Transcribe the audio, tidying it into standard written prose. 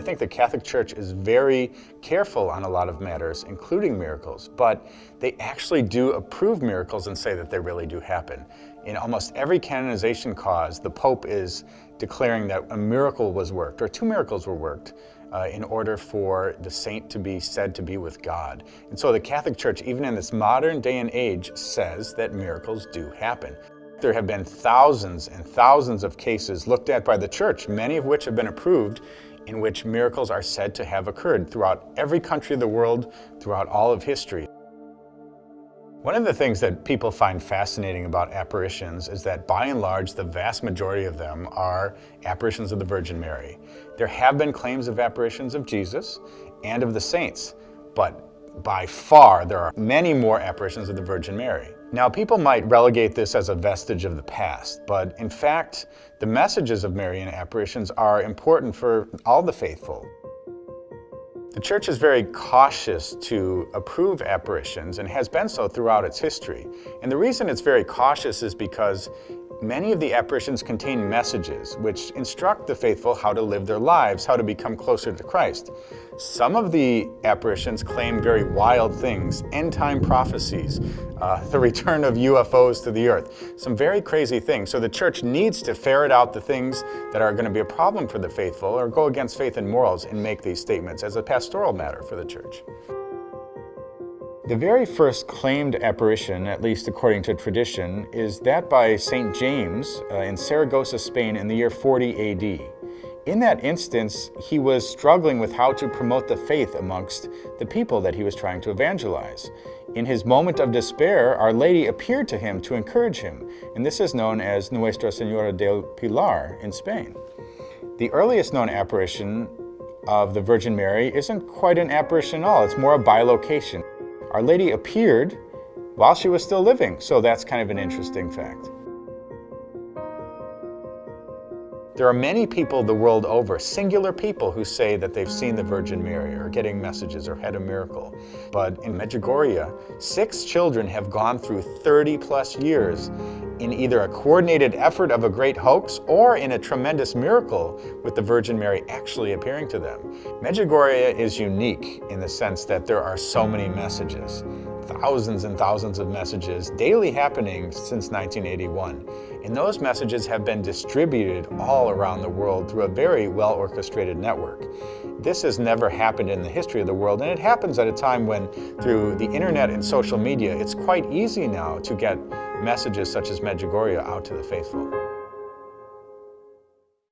I think the Catholic Church is very careful on a lot of matters, including miracles, but they actually do approve miracles and say that they really do happen. In almost every canonization cause, the Pope is declaring that a miracle was worked, or two miracles were worked, in order for the saint to be said to be with God. And so the Catholic Church, even in this modern day and age, says that miracles do happen. There have been thousands and thousands of cases looked at by the Church, many of which have been approved, in which miracles are said to have occurred throughout every country of the world, throughout all of history. One of the things that people find fascinating about apparitions is that by and large, the vast majority of them are apparitions of the Virgin Mary. There have been claims of apparitions of Jesus and of the saints, but by far there are many more apparitions of the Virgin Mary. Now, people might relegate this as a vestige of the past, but in fact, the messages of Marian apparitions are important for all the faithful. The Church is very cautious to approve apparitions and has been so throughout its history. And the reason it's very cautious is because many of the apparitions contain messages which instruct the faithful how to live their lives, how to become closer to Christ. Some of the apparitions claim very wild things, end-time prophecies, the return of UFOs to the earth, some very crazy things. So the Church needs to ferret out the things that are going to be a problem for the faithful or go against faith and morals and make these statements as a pastoral matter for the Church. The very first claimed apparition, at least according to tradition, is that by St. James in Saragossa, Spain in the year 40 AD. In that instance, he was struggling with how to promote the faith amongst the people that he was trying to evangelize. In his moment of despair, Our Lady appeared to him to encourage him, and this is known as Nuestra Señora del Pilar in Spain. The earliest known apparition of the Virgin Mary isn't quite an apparition at all, it's more a bilocation. Our Lady appeared while she was still living, so that's kind of an interesting fact. There are many people the world over, singular people, who say that they've seen the Virgin Mary or getting messages or had a miracle. But in Medjugorje, 6 children have gone through 30+ years in either a coordinated effort of a great hoax or in a tremendous miracle with the Virgin Mary actually appearing to them. Medjugorje is unique in the sense that there are so many messages. Thousands and thousands of messages daily happening since 1981. And those messages have been distributed all around the world through a very well-orchestrated network. This has never happened in the history of the world, and it happens at a time when, through the internet and social media, it's quite easy now to get messages such as Medjugorje out to the faithful.